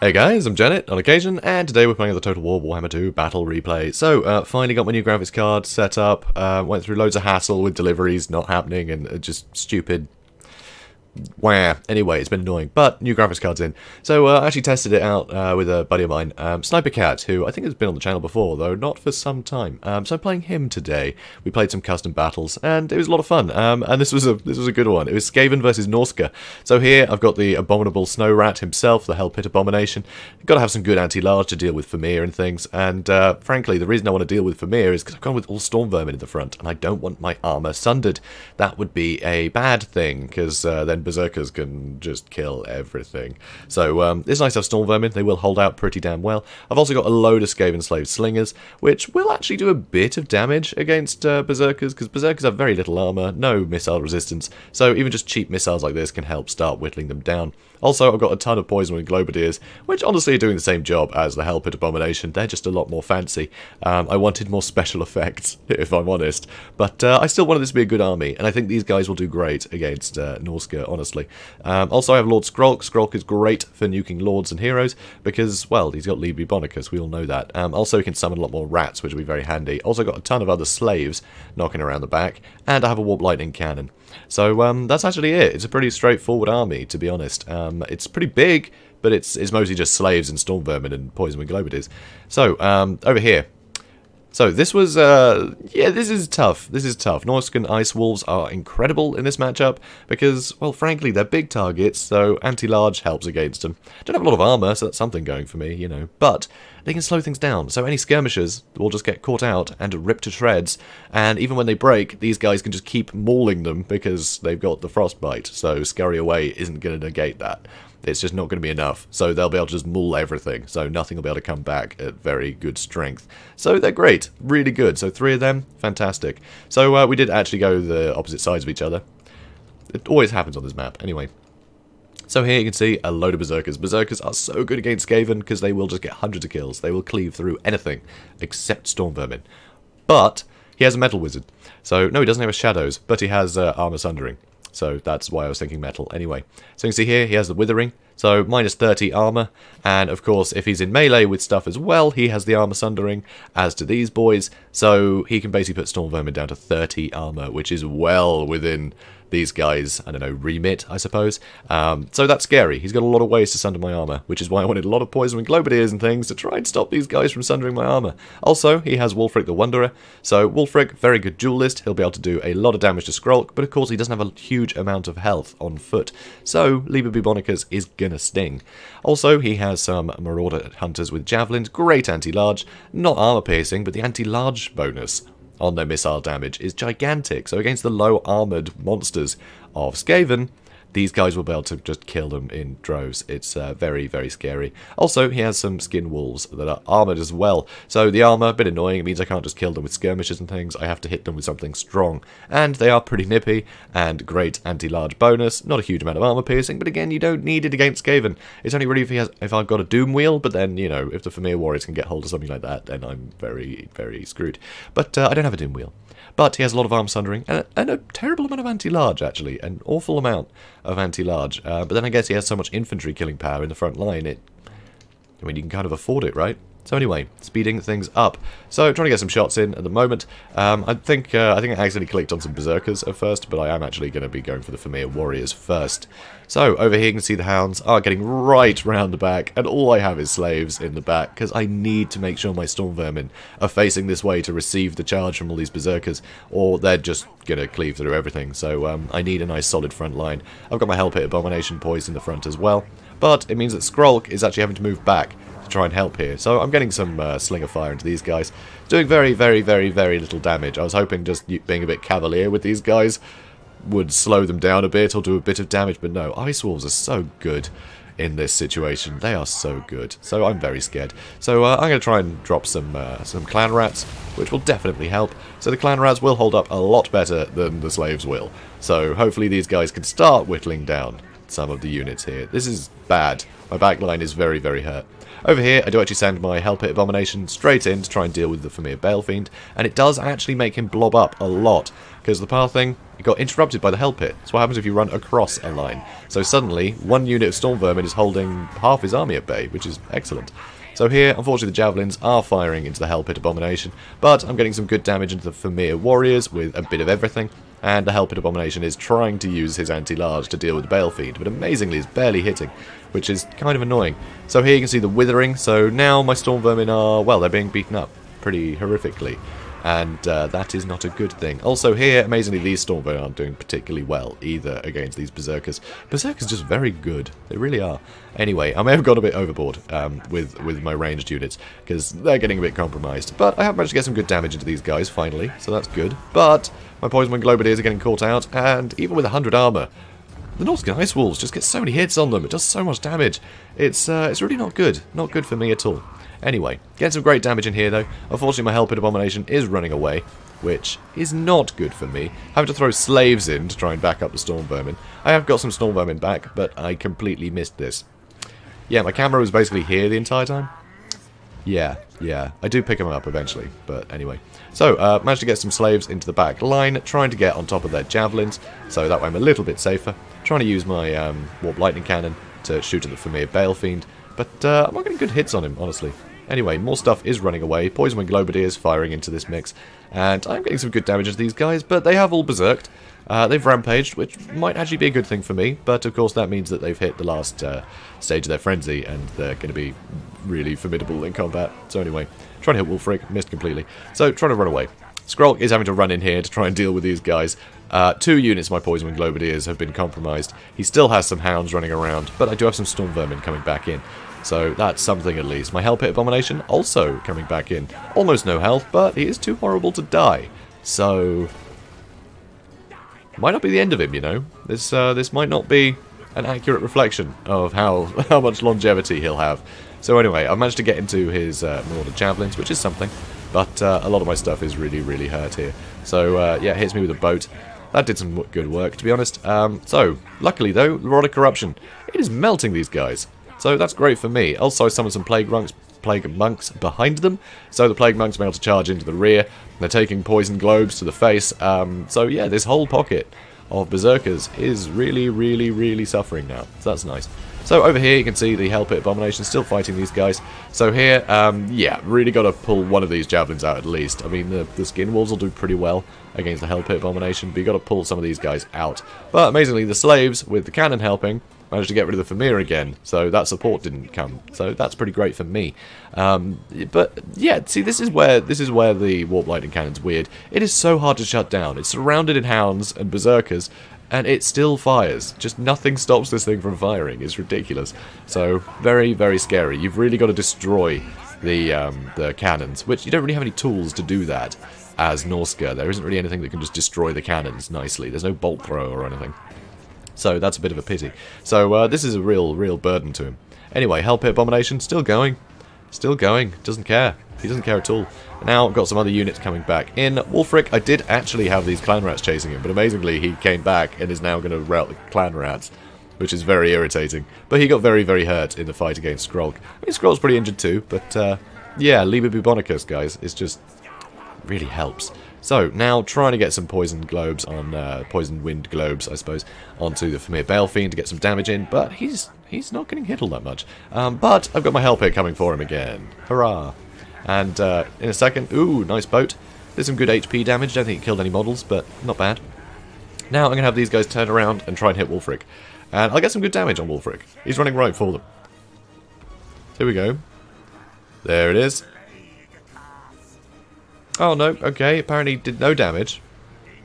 Hey guys, I'm Janet, on occasion, and today we're playing the Total War Warhammer II Battle Replay. So, finally got my new graphics card set up, went through loads of hassle with deliveries not happening and just stupid... Wah. Anyway, it's been annoying, but new graphics card's in. So, I actually tested it out with a buddy of mine, Snipercat, who I think has been on the channel before, though not for some time. So I'm playing him today. We played some custom battles, and it was a lot of fun. And this was a good one. It was Skaven versus Norsca. So here I've got the abominable snow rat himself, the Hell Pit Abomination. Got to have some good anti-large to deal with Vermeer and things. And frankly, the reason I want to deal with Vermeer is because I've gone with all storm vermin in the front, and I don't want my armor sundered. That would be a bad thing, because then Berserkers can just kill everything. So it's nice to have storm vermin. They will hold out pretty damn well. I've also got a load of Skaven slave slingers, which will actually do a bit of damage against Berserkers, because Berserkers have very little armor, no missile resistance, so even just cheap missiles like this can help start whittling them down. Also, I've got a ton of Poison Wing Globadiers, which honestly are doing the same job as the Hell Pit Abomination. They're just a lot more fancy. I wanted more special effects, if I'm honest. But I still wanted this to be a good army, and I think these guys will do great against Norsca, honestly. Also, I have Lord Skrolk. Skrolk is great for nuking lords and heroes, because, well, he's got Lead Bubonicus, we all know that. Also, he can summon a lot more rats, which will be very handy. Also, got a ton of other slaves knocking around the back, and I have a Warp Lightning Cannon. So that's actually it. It's a pretty straightforward army, to be honest. It's pretty big, but it's mostly just slaves and storm vermin and poison wing globadiers. So over here. So this was yeah, this is tough. This is tough. Norscan Ice Wolves are incredible in this matchup because, well, frankly, they're big targets, so anti-large helps against them. Don't have a lot of armor, so that's something going for me, you know. But they can slow things down, so any skirmishers will just get caught out and ripped to shreds, and even when they break, these guys can just keep mauling them because they've got the frostbite, so scurry away isn't going to negate that. It's just not going to be enough, so they'll be able to just maul everything, so nothing will be able to come back at very good strength. So they're great, really good. So 3 of them, fantastic. So we did actually go the opposite sides of each other. It always happens on this map, anyway. So here you can see a load of Berserkers. Berserkers are so good against Skaven because they will just get hundreds of kills. They will cleave through anything except Storm Vermin. But he has a Metal Wizard. So, no, he doesn't have a Shadows, but he has Armor Sundering. So that's why I was thinking metal anyway. So you can see here, he has the Withering, so minus 30 armor, and of course if he's in melee with stuff as well, he has the armor sundering, as do these boys, so he can basically put Storm Vermin down to 30 armor, which is well within these guys, I don't know, remit, I suppose. So that's scary. He's got a lot of ways to sunder my armor, which is why I wanted a lot of Poison Wing Globadiers and things to try and stop these guys from sundering my armor. Also, he has Wulfric the Wanderer, so Wulfric, very good duelist. He'll be able to do a lot of damage to Skrolk, but of course he doesn't have a huge amount of health on foot, so Lead Bubonicus is gonna sting. Also, he has some Marauder Hunters with Javelins, great anti-large, not armor piercing, but the anti-large bonus on their missile damage is gigantic. So against the low-armoured monsters of Skaven, these guys will be able to just kill them in droves. It's very, very scary. Also, he has some skin wolves that are armoured as well. So the armour, a bit annoying. It means I can't just kill them with skirmishes and things. I have to hit them with something strong. And they are pretty nippy and great anti-large bonus. Not a huge amount of armour piercing, but again, you don't need it against Skaven. It's only really if I've got a Doom Wheel, but then, you know, if the Vermeer Warriors can get hold of something like that, then I'm very, very screwed. But I don't have a Doom Wheel. But he has a lot of arm sundering, and a terrible amount of anti-large, actually. An awful amount of anti-large. But then I guess he has so much infantry killing power in the front line, I mean, you can kind of afford it, right? So anyway, speeding things up. So trying to get some shots in at the moment. I think I accidentally clicked on some Berserkers at first, but I am actually going to be going for the Vermeer Warriors first. So over here you can see the Hounds are getting right round the back, and all I have is slaves in the back, because I need to make sure my Storm Vermin are facing this way to receive the charge from all these Berserkers, or they're just going to cleave through everything. So I need a nice solid front line. I've got my Hell Pit Abomination poised in the front as well, but it means that Skrolk is actually having to move back to try and help here. So I'm getting some Slinger Fire into these guys, doing very, very, very, very little damage. I was hoping just being a bit cavalier with these guys would slow them down a bit or do a bit of damage, but no, Ice Wolves are so good in this situation. They are so good. So I'm very scared. So I'm going to try and drop some Clan Rats, which will definitely help. So the Clan Rats will hold up a lot better than the slaves will. So hopefully these guys can start whittling down some of the units here. This is bad. My backline is very, very hurt. Over here, I do actually send my Hell Pit Abomination straight in to try and deal with the Familiar Balefiend, and it does actually make him blob up a lot, because the pathing, it got interrupted by the Hell Pit. That's what happens if you run across a line. So suddenly, one unit of Storm Vermin is holding half his army at bay, which is excellent. So here, unfortunately, the Javelins are firing into the Hell Pit Abomination, but I'm getting some good damage into the Familiar Warriors with a bit of everything, and the Hell Pit Abomination is trying to use his anti-large to deal with the Balefiend, but amazingly is barely hitting, which is kind of annoying. So here you can see the Withering, so now my Storm Vermin are, well, they're being beaten up pretty horrifically, and that is not a good thing. Also here, amazingly, these Storm Vermin aren't doing particularly well either against these Berserkers. Berserkers just very good, they really are. Anyway, I may have gone a bit overboard with my ranged units, because they're getting a bit compromised, but I have managed to get some good damage into these guys, finally, so that's good. But my Poison Wing Globadiers are getting caught out, and even with 100 armor, the Norsca Ice Wolves just get so many hits on them, it does so much damage. It's really not good for me at all. Anyway, getting some great damage in here though. Unfortunately my Hell Pit Abomination is running away, which is not good for me. Having to throw slaves in to try and back up the Storm Vermin. I have got some Storm Vermin back, but I completely missed this. Yeah, my camera was basically here the entire time. Yeah, I do pick them up eventually, but anyway. So, managed to get some slaves into the back line, trying to get on top of their javelins, so that way I'm a little bit safer. Trying to use my Warp Lightning Cannon to shoot at the Familiar Balefiend, but I'm not getting good hits on him, honestly. Anyway, more stuff is running away. Poison Wing Globadiers firing into this mix, and I'm getting some good damage into these guys, but they have all berserked. They've rampaged, which might actually be a good thing for me, but of course that means that they've hit the last stage of their frenzy, and they're going to be really formidable in combat. So anyway, trying to hit Wulfric, missed completely. So trying to run away. Skrulk is having to run in here to try and deal with these guys. 2 units of my Poison Wing Globadiers have been compromised. He still has some hounds running around, but I do have some Storm Vermin coming back in. So that's something at least. My Hell Pit Abomination also coming back in. Almost no health, but he is too horrible to die. So might not be the end of him, you know. This might not be an accurate reflection of how much longevity he'll have. So anyway, I've managed to get into his Marauder Javelins, which is something, but a lot of my stuff is really, really hurt here. So yeah, it hits me with a boat. That did some good work, to be honest. So, luckily though, Rod of Corruption, it is melting these guys. So that's great for me. Also, I summoned some Plague Monks behind them, so the Plague Monks are able to charge into the rear. They're taking Poison Globes to the face. So yeah, this whole pocket of Berserkers is really, really, really suffering now. So that's nice. So over here you can see the Hell Pit Abomination still fighting these guys. So here, yeah, really got to pull one of these Javelins out at least. I mean, the Skin Wolves will do pretty well against the Hell Pit Abomination, but you got to pull some of these guys out. But amazingly, the Slaves, with the cannon helping, managed to get rid of the Famir again, so that support didn't come. So that's pretty great for me. But yeah, see, this is where the Warp Lightning Cannon's weird. It is so hard to shut down. It's surrounded in hounds and berserkers, and it still fires. Just nothing stops this thing from firing. It's ridiculous. So very, very scary. You've really got to destroy the cannons, which you don't really have any tools to do that. As Norsca, there isn't really anything that can just destroy the cannons nicely. There's no bolt thrower or anything. So that's a bit of a pity. So this is a real burden to him. Anyway, Hell Pit Abomination, still going. Still going. Doesn't care. He doesn't care at all. Now I've got some other units coming back. In Wulfric, I did actually have these clan rats chasing him, but amazingly he came back and is now going to rout the clan rats, which is very irritating. But he got very, very hurt in the fight against Skrulk. I mean, Skrulk's pretty injured too, but yeah, Liber Bubonicus, guys, is just really helps. So, now trying to get some Poison Globes on, Poison Wind Globes, I suppose, onto the Famir Balefiend to get some damage in, but he's not getting hit all that much. But I've got my Hell Pit coming for him again. Hurrah! And in a second, ooh, nice boat. Did some good HP damage, don't think it killed any models, but not bad. Now I'm going to have these guys turn around and try and hit Wulfric. And I'll get some good damage on Wulfric. He's running right for them. Here we go. There it is. Oh no, okay, apparently did no damage.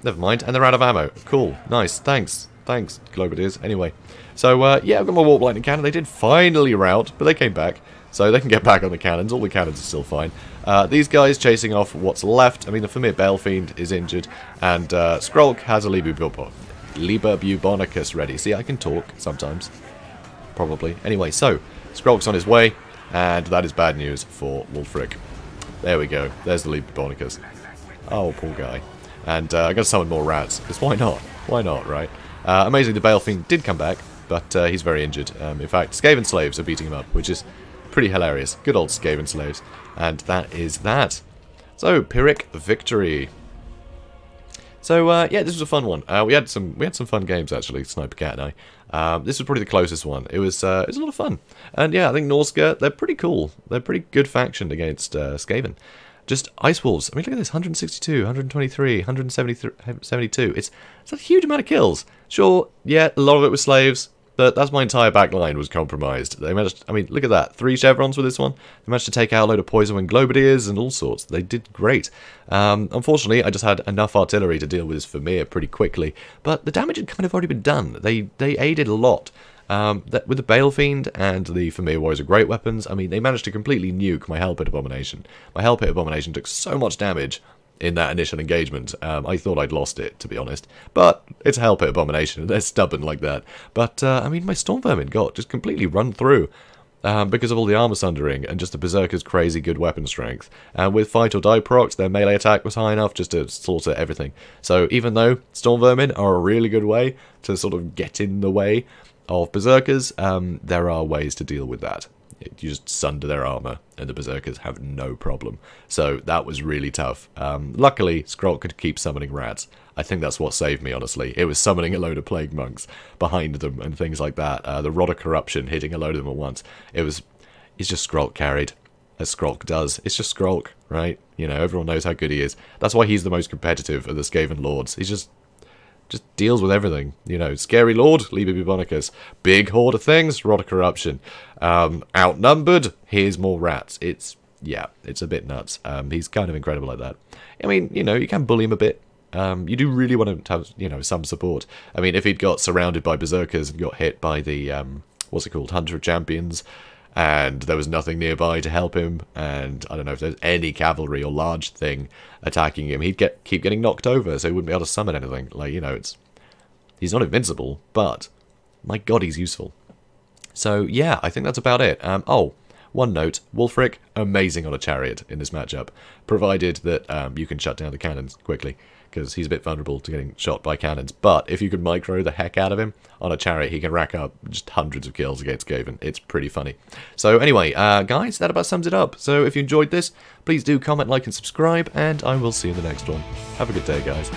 Never mind, and they're out of ammo. Cool, nice, thanks, Globadiers. Anyway, so yeah, I've got my Warp Lightning Cannon. They did finally rout, but they came back. So they can get back on the cannons. All the cannons are still fine. These guys chasing off what's left. I mean, the Famir Balefiend is injured, and Skrulk has a Liber Bubonicus ready. See, I can talk sometimes. Probably. Anyway, so, Skrulk's on his way, and that is bad news for Wulfric. There we go. There's the Liber Bubonicus. Oh, poor guy. And I'm going to summon more rats, because why not? Why not, right? Amazingly, the Balefiend did come back, but he's very injured. In fact, Skaven slaves are beating him up, which is pretty hilarious. Good old Skaven slaves. And that is that. So, Pyrrhic victory. So, yeah, this was a fun one. We had some fun games, actually, Snipercat and I. This was probably the closest one. It was a lot of fun. And, yeah, I think Norsca, they're pretty cool. They're a pretty good faction against Skaven. Just Ice Wolves. I mean, look at this. 162, 123, 172. It's a huge amount of kills. Sure, yeah, a lot of it was slaves. But that's my entire back line was compromised. They managed, I mean, look at that. 3 chevrons with this one. They managed to take out a load of poison wing globadiers and all sorts. They did great. Unfortunately, I just had enough artillery to deal with this Vermeer pretty quickly. But the damage had kind of already been done. They aided a lot. With the Balefiend and the Vermeer Warriors are great weapons. I mean, they managed to completely nuke my Hell Pit Abomination. My Hell Pit Abomination took so much damage in that initial engagement. I thought I'd lost it, to be honest. But it's a Hell Pit Abomination, and they're stubborn like that. But, I mean, my Storm Vermin got just completely run through because of all the armor sundering and just the Berserker's crazy good weapon strength. And with Fight or Die procs, their melee attack was high enough just to slaughter everything. So even though Storm Vermin are a really good way to sort of get in the way of Berserkers, there are ways to deal with that. You just sunder their armor, and the Berserkers have no problem. So that was really tough. Luckily, Skrulk could keep summoning rats. I think that's what saved me, honestly. It was summoning a load of Plague Monks behind them and things like that. The Rod of Corruption hitting a load of them at once. It's just Skrulk carried, as Skrulk does. It's just Skrulk, right? You know, everyone knows how good he is. That's why he's the most competitive of the Skaven Lords. He's just deals with everything, you know. Scary Lord, Liber Bubonicus. Big horde of things, Rod of Corruption. Outnumbered, here's more rats. It's a bit nuts. He's kind of incredible like that. I mean, you know, you can bully him a bit. You do really want him to have, you know, some support. I mean, if he'd got surrounded by Berserkers and got hit by the, what's it called, Hunter of Champions, and there was nothing nearby to help him, and I don't know if there's any cavalry or large thing attacking him, he'd keep getting knocked over, so he wouldn't be able to summon anything. Like, you know, he's not invincible, but my god, he's useful. So yeah, I think that's about it. Oh, one note, Wulfric, amazing on a chariot in this matchup, provided that you can shut down the cannons quickly, because he's a bit vulnerable to getting shot by cannons. But if you could micro the heck out of him on a chariot, he can rack up just hundreds of kills against Skaven. It's pretty funny. So anyway, guys, that about sums it up. So if you enjoyed this, please do comment, like, and subscribe, and I will see you in the next one. Have a good day, guys.